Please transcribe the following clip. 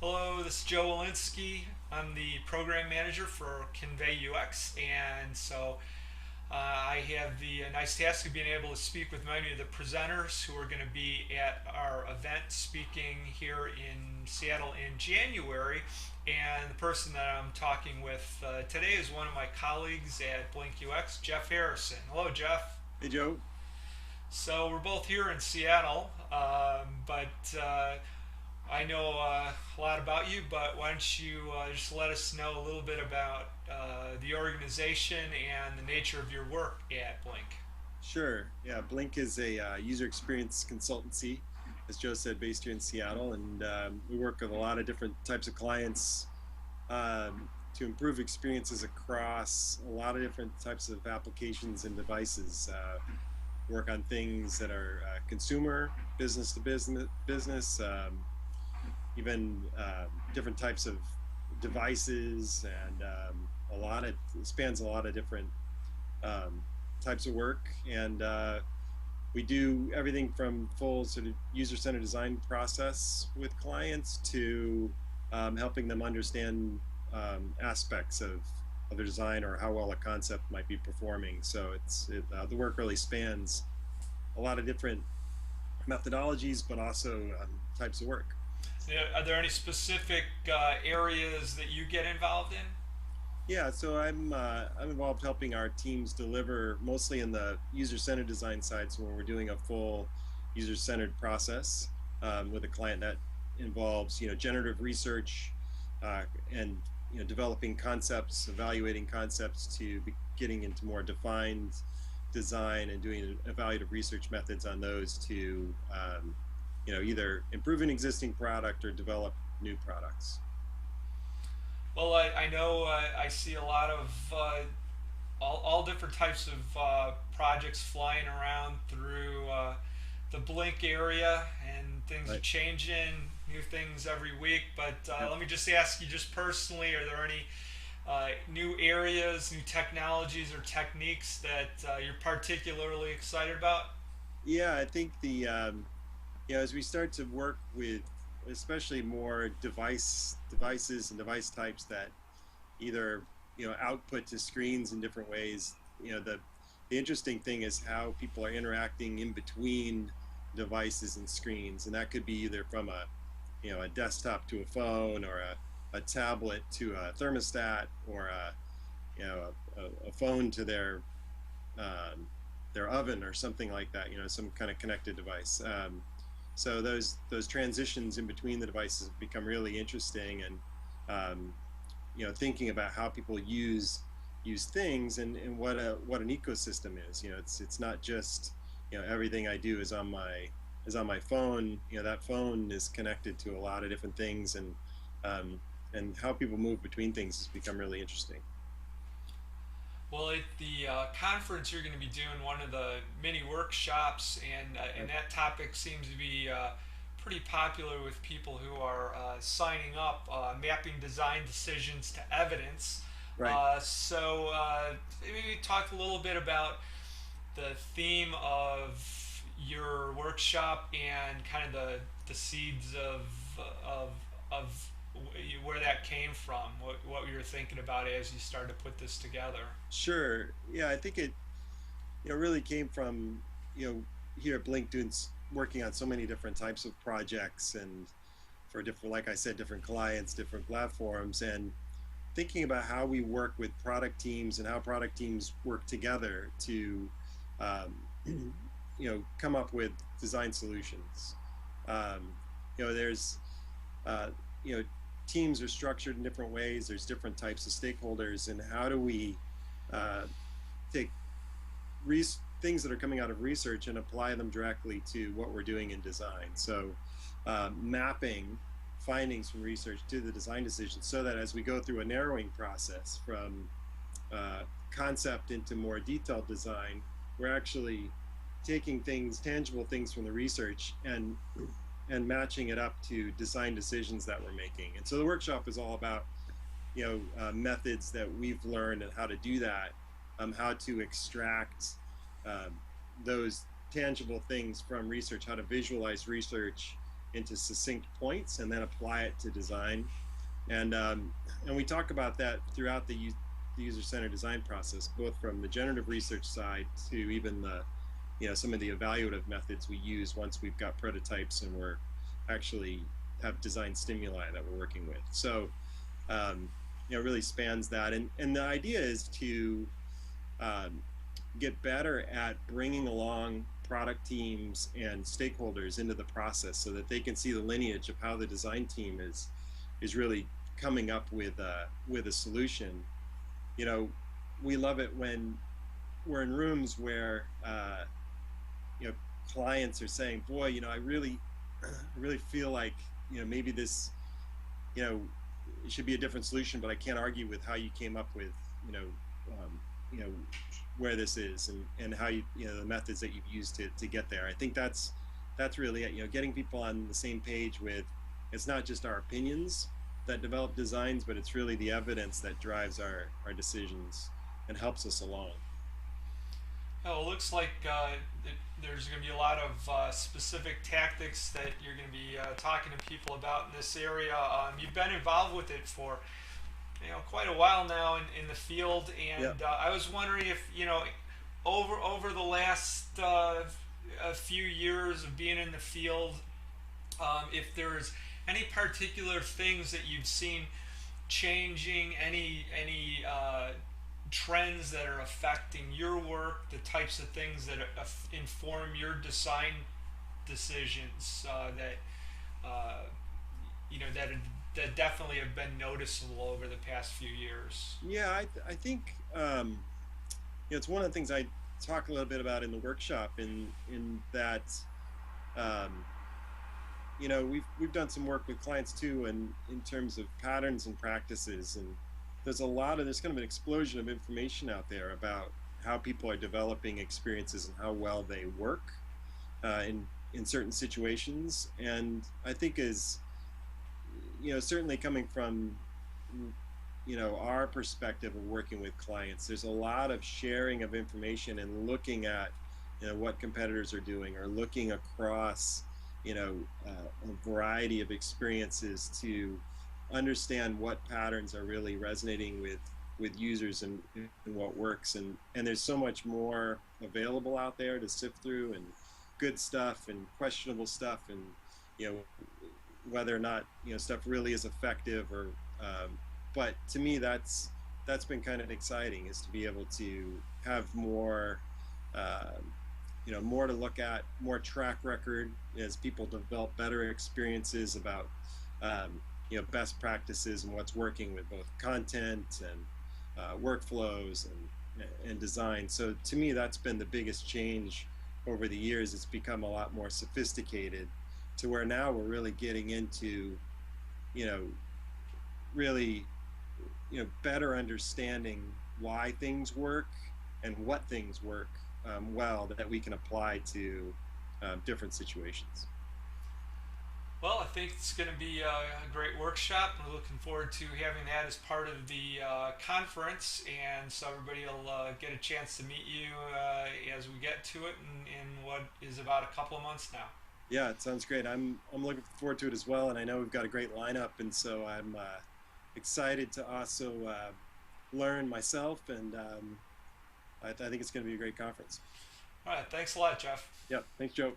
Hello, this is Joe Walensky. I'm the program manager for ConveyUX, and I have the nice task of being able to speak with many of the presenters who are going to be at our event speaking here in Seattle in January. And the person that I'm talking with today is one of my colleagues at BlinkUX, Geoff Harrison. Hello, Jeff. Hey Joe. So we're both here in Seattle, but I know a lot about you, but why don't you just let us know a little bit about the organization and the nature of your work at Blink? Sure. Yeah, Blink is a user experience consultancy, as Joe said, based here in Seattle, and we work with a lot of different types of clients to improve experiences across a lot of different types of applications and devices. Work on things that are consumer, business to business, even different types of devices, and a lot of it spans a lot of different um, types of work. And we do everything from full sort of user-centered design process with clients to helping them understand aspects of their design or how well a concept might be performing. So the work really spans a lot of different methodologies, but also types of work. Are there any specific areas that you get involved in? Yeah, so I'm involved helping our teams deliver mostly in the user-centered design side. So when we're doing a full user-centered process with a client, that involves generative research uh, and developing concepts, evaluating concepts to be getting into more defined design and doing evaluative research methods on those to either improve an existing product or develop new products. Well, I know I see a lot of all different types of projects flying around through the Blink area, and things are Right. changing, new things every week. But Yep. let me just ask you, just personally, are there any new areas, new technologies, or techniques that you're particularly excited about? Yeah, I think as we start to work with especially more devices and device types that either output to screens in different ways. The interesting thing is how people are interacting in between devices and screens, and that could be either from a desktop to a phone, or a tablet to a thermostat, or a phone to their oven or something like that. Some kind of connected device. So those transitions in between the devices become really interesting, and thinking about how people use things, and what an ecosystem is. It's not just everything I do is on my phone. That phone is connected to a lot of different things, um, and how people move between things has become really interesting. Well, at the conference, you're going to be doing one of the mini workshops, and Right. that topic seems to be pretty popular with people who are signing up, mapping design decisions to evidence. Right. Maybe talk a little bit about the theme of your workshop and kind of the seeds of of where that came from, what you were thinking about as you started to put this together. Sure. Yeah, I think it really came from here at Blink working on so many different types of projects, and for different, like I said, different clients, different platforms, and thinking about how we work with product teams and how product teams work together to um, come up with design solutions. Um, there's uh, you know teams are structured in different ways. There's different types of stakeholders, and how do we uh, take things that are coming out of research and apply them directly to what we're doing in design. So mapping findings from research to the design decision, so that as we go through a narrowing process from uh, concept into more detailed design, we're actually taking tangible things from the research, and matching it up to design decisions that we're making. And so the workshop is all about methods that we've learned and how to do that, how to extract um, those tangible things from research, how to visualize research, into succinct points and then apply it to design. And we talk about that throughout the user-centered design process, both from the generative research side to even the, some of the evaluative methods we use once we've got prototypes and we're actually have design stimuli that we're working with. So, really spans that. And the idea is to get better at bringing along product teams and stakeholders into the process so that they can see the lineage of how the design team is really coming up with a solution. We love it when we're in rooms where clients are saying, boy, I really feel like maybe this it should be a different solution, but I can't argue with how you came up with um, you know where this is, and how the methods that you've used to get there. I think that's really it. Getting people on the same page with, it's not just our opinions that develop designs, but it's really the evidence that drives our decisions and helps us along. Well, it looks like there's going to be a lot of specific tactics that you're going to be talking to people about in this area. You've been involved with it for quite a while now in the field, and Yep. I was wondering if over the last a few years of being in the field, if there's any particular things that you've seen changing, any trends that are affecting your work, the types of things that inform your design decisions uh, that definitely have been noticeable over the past few years. Yeah, I think it's one of the things I talk a little bit about in the workshop. In that um, we've done some work with clients too, and in terms of patterns and practices, and there's kind of an explosion of information out there about how people are developing experiences and how well they work in certain situations. And I think is certainly coming from our perspective of working with clients, there's a lot of sharing of information and looking at what competitors are doing, or looking across a variety of experiences to understand what patterns are really resonating with users, and what works. And there's so much more available out there to sift through, and good stuff and questionable stuff, and you know whether or not stuff really is effective, or but to me that's been kind of exciting, is to be able to have more more to look at, more track record as people develop better experiences about best practices and what's working with both content and workflows and design. So to me, that's been the biggest change over the years. It's become a lot more sophisticated, to where now we're really getting into really better understanding why things work and what things work well, that we can apply to different situations. Well, I think it's going to be a great workshop. We're looking forward to having that as part of the conference, and so everybody will get a chance to meet you as we get to it in what is about a couple of months now. Yeah, it sounds great. I'm looking forward to it as well, and I know we've got a great lineup, and so I'm excited to also learn myself, and I think it's going to be a great conference. All right, thanks a lot, Geoff. Yeah, thanks, Joe.